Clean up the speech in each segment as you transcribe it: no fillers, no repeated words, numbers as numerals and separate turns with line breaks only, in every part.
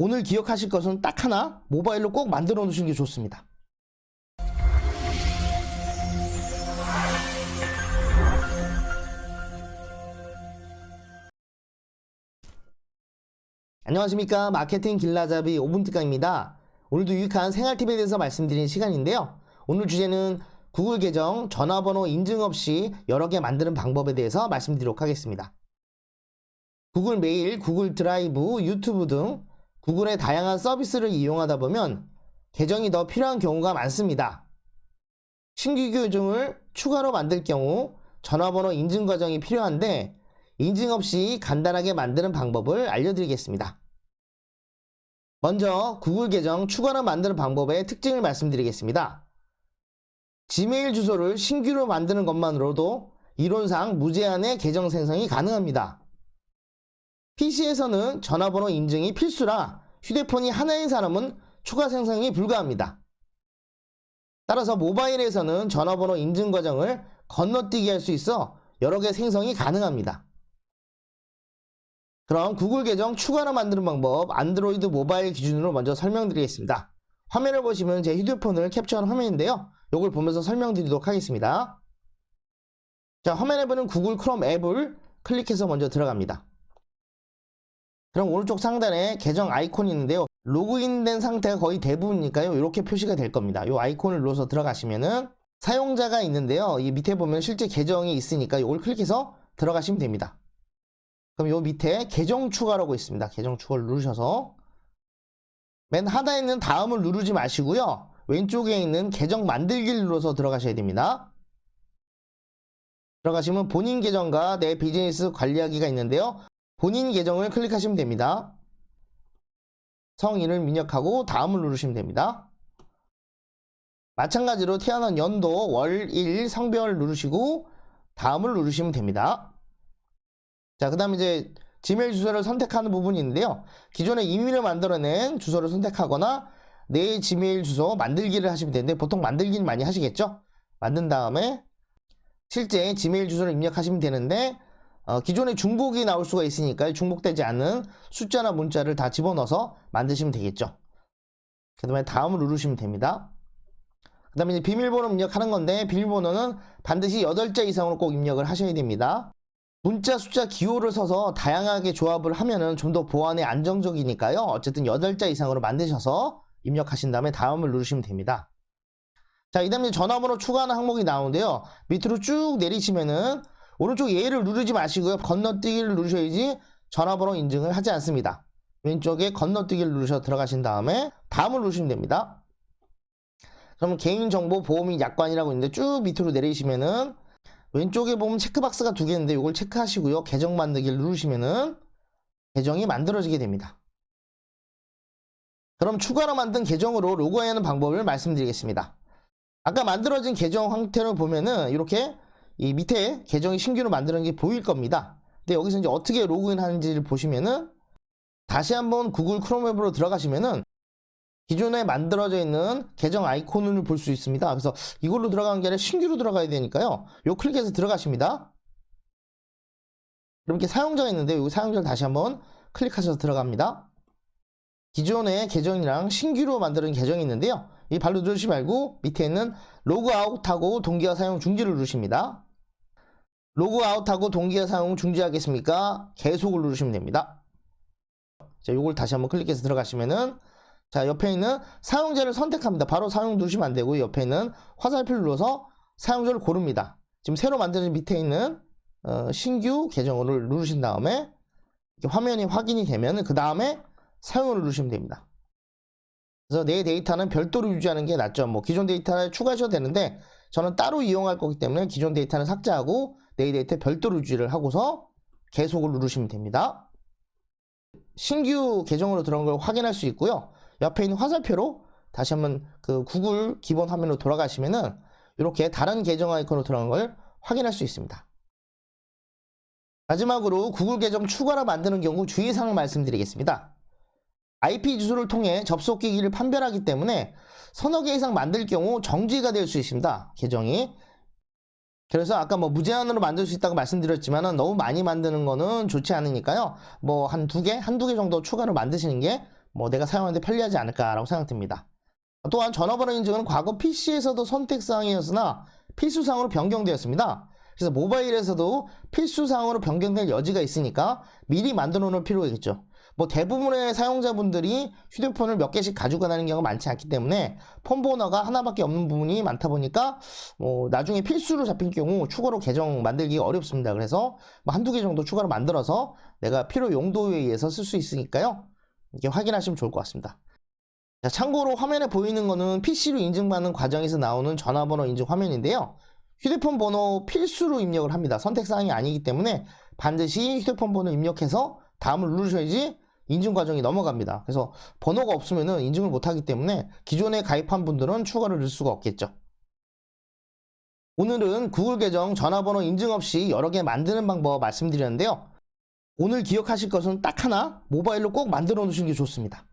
오늘 기억하실 것은 딱 하나, 모바일로 꼭 만들어 놓으시는 게 좋습니다. 안녕하십니까. 마케팅 길라잡이 5분 특강입니다. 오늘도 유익한 생활팁에 대해서 말씀드리는 시간인데요. 오늘 주제는 구글 계정 전화번호 인증 없이 여러 개 만드는 방법에 대해서 말씀드리도록 하겠습니다. 구글 메일, 구글 드라이브, 유튜브 등 구글의 다양한 서비스를 이용하다 보면 계정이 더 필요한 경우가 많습니다. 신규 계정을 추가로 만들 경우 전화번호 인증 과정이 필요한데 인증 없이 간단하게 만드는 방법을 알려드리겠습니다. 먼저 구글 계정 추가로 만드는 방법의 특징을 말씀드리겠습니다. 지메일 주소를 신규로 만드는 것만으로도 이론상 무제한의 계정 생성이 가능합니다. PC에서는 전화번호 인증이 필수라 휴대폰이 하나인 사람은 추가 생성이 불가합니다. 따라서 모바일에서는 전화번호 인증 과정을 건너뛰기 할 수 있어 여러 개 생성이 가능합니다. 그럼 구글 계정 추가로 만드는 방법 안드로이드 모바일 기준으로 먼저 설명드리겠습니다. 화면을 보시면 제 휴대폰을 캡처한 화면인데요. 이걸 보면서 설명드리도록 하겠습니다. 자, 화면에 보는 구글 크롬 앱을 클릭해서 먼저 들어갑니다. 그럼 오른쪽 상단에 계정 아이콘이 있는데요. 로그인된 상태가 거의 대부분이니까요. 이렇게 표시가 될 겁니다. 이 아이콘을 눌러서 들어가시면은 사용자가 있는데요. 이 밑에 보면 실제 계정이 있으니까 이걸 클릭해서 들어가시면 됩니다. 그럼 요 밑에 계정 추가라고 있습니다. 계정 추가를 누르셔서 맨 하단에 있는 다음을 누르지 마시고요. 왼쪽에 있는 계정 만들기를 눌러서 들어가셔야 됩니다. 들어가시면 본인 계정과 내 비즈니스 관리하기가 있는데요. 본인 계정을 클릭하시면 됩니다. 성인을 입력하고 다음을 누르시면 됩니다. 마찬가지로 태어난 연도, 월, 일, 성별을 누르시고 다음을 누르시면 됩니다. 자, 그 다음에 이제 지메일 주소를 선택하는 부분이 있는데요. 기존에 이메일을 만들어낸 주소를 선택하거나 내 지메일 주소 만들기를 하시면 되는데 보통 만들기를 많이 하시겠죠? 만든 다음에 실제 지메일 주소를 입력하시면 되는데 기존에 중복이 나올 수가 있으니까 중복되지 않은 숫자나 문자를 다 집어넣어서 만드시면 되겠죠. 그 다음에 다음을 누르시면 됩니다. 그 다음에 이제 비밀번호 입력하는 건데 비밀번호는 반드시 8자 이상으로 꼭 입력을 하셔야 됩니다. 문자 숫자 기호를 써서 다양하게 조합을 하면은 좀 더 보안에 안정적이니까요. 어쨌든 8자 이상으로 만드셔서 입력하신 다음에 다음을 누르시면 됩니다. 자, 이 다음에 전화번호 추가하는 항목이 나오는데요. 밑으로 쭉 내리시면은 오른쪽 예를 누르지 마시고요. 건너뛰기를 누르셔야지 전화번호 인증을 하지 않습니다. 왼쪽에 건너뛰기를 누르셔서 들어가신 다음에 다음을 누르시면 됩니다. 그러면 개인정보 보호 및 약관이라고 있는데 쭉 밑으로 내리시면은 왼쪽에 보면 체크박스가 2개 있는데 이걸 체크하시고요. 계정 만들기를 누르시면은 계정이 만들어지게 됩니다. 그럼 추가로 만든 계정으로 로그인하는 방법을 말씀드리겠습니다. 아까 만들어진 계정 형태를 보면은 이렇게 이 밑에 계정이 신규로 만드는 게 보일 겁니다. 근데 여기서 이제 어떻게 로그인 하는지를 보시면은 다시 한번 구글 크롬 앱으로 들어가시면은 기존에 만들어져 있는 계정 아이콘을 볼 수 있습니다. 그래서 이걸로 들어가는 게 아니라 신규로 들어가야 되니까요. 요 클릭해서 들어가십니다. 이렇게 사용자가 있는데 여기 사용자를 다시 한번 클릭하셔서 들어갑니다. 기존의 계정이랑 신규로 만드는 계정이 있는데요. 이 발로 누르시지 말고 밑에 있는 로그아웃하고 동기화 사용 중지를 누르십니다. 로그아웃하고 동기화 사용 중지하겠습니까? 계속을 누르시면 됩니다. 자, 요걸 다시 한번 클릭해서 들어가시면은 자, 옆에 있는 사용자를 선택합니다. 바로 사용 누르시면 안 되고 옆에 있는 화살표를 눌러서 사용자를 고릅니다. 지금 새로 만드는 밑에 있는 신규 계정을 누르신 다음에 화면이 확인이 되면 그 다음에 사용을 누르시면 됩니다. 그래서 내 데이터는 별도로 유지하는 게 낫죠. 뭐 기존 데이터를 추가하셔도 되는데 저는 따로 이용할 거기 때문에 기존 데이터는 삭제하고 내 데이터 별도로 유지를 하고서 계속을 누르시면 됩니다. 신규 계정으로 들어온 걸 확인할 수 있고요. 옆에 있는 화살표로 다시 한번 그 구글 기본 화면으로 돌아가시면은 이렇게 다른 계정 아이콘으로 들어간 걸 확인할 수 있습니다. 마지막으로 구글 계정 추가로 만드는 경우 주의사항을 말씀드리겠습니다. IP 주소를 통해 접속기기를 판별하기 때문에 서너 개 이상 만들 경우 정지가 될 수 있습니다. 계정이. 그래서 아까 뭐 무제한으로 만들 수 있다고 말씀드렸지만 너무 많이 만드는 거는 좋지 않으니까요. 뭐 한두 개 정도 추가로 만드시는 게 내가 사용하는데 편리하지 않을까라고 생각됩니다. 또한 전화번호 인증은 과거 PC에서도 선택사항이었으나 필수사항으로 변경되었습니다. 그래서 모바일에서도 필수사항으로 변경될 여지가 있으니까 미리 만들어 놓을 필요가 있겠죠. 대부분의 사용자분들이 휴대폰을 몇 개씩 가지고 다니는 경우가 많지 않기 때문에 폰 번호가 하나밖에 없는 부분이 많다 보니까 나중에 필수로 잡힐 경우 추가로 계정 만들기가 어렵습니다. 그래서 한두 개 정도 추가로 만들어서 내가 필요 용도에 의해서 쓸 수 있으니까요. 이렇게 확인하시면 좋을 것 같습니다. 자, 참고로 화면에 보이는 거는 PC로 인증받는 과정에서 나오는 전화번호 인증 화면인데요. 휴대폰 번호 필수로 입력을 합니다. 선택사항이 아니기 때문에 반드시 휴대폰 번호 입력해서 다음을 누르셔야지 인증 과정이 넘어갑니다. 그래서 번호가 없으면 인증을 못하기 때문에 기존에 가입한 분들은 추가로 넣을 수가 없겠죠. 오늘은 구글 계정 전화번호 인증 없이 여러 개 만드는 방법 말씀드렸는데요. 오늘 기억하실 것은 딱 하나, 모바일로 꼭 만들어 놓으시는 게 좋습니다.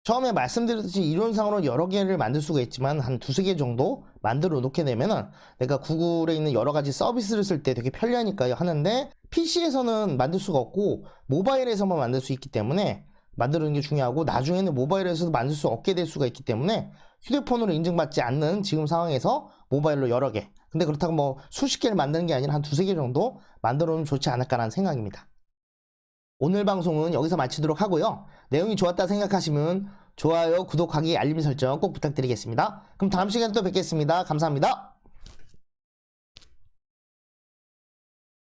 처음에 말씀드렸듯이 이론상으로는 여러 개를 만들 수가 있지만 한 두세 개 정도 만들어 놓게 되면은 내가 구글에 있는 여러 가지 서비스를 쓸 때 되게 편리하니까요 하는데 PC에서는 만들 수가 없고 모바일에서만 만들 수 있기 때문에 만드는 게 중요하고 나중에는 모바일에서도 만들 수 없게 될 수가 있기 때문에 휴대폰으로 인증받지 않는 지금 상황에서 모바일로 여러 개, 근데 그렇다고 수십 개를 만드는 게 아니라 한 두세 개 정도 만들어 놓으면 좋지 않을까라는 생각입니다. 오늘 방송은 여기서 마치도록 하고요. 내용이 좋았다 생각하시면 좋아요, 구독하기, 알림 설정 꼭 부탁드리겠습니다. 그럼 다음 시간에 또 뵙겠습니다. 감사합니다.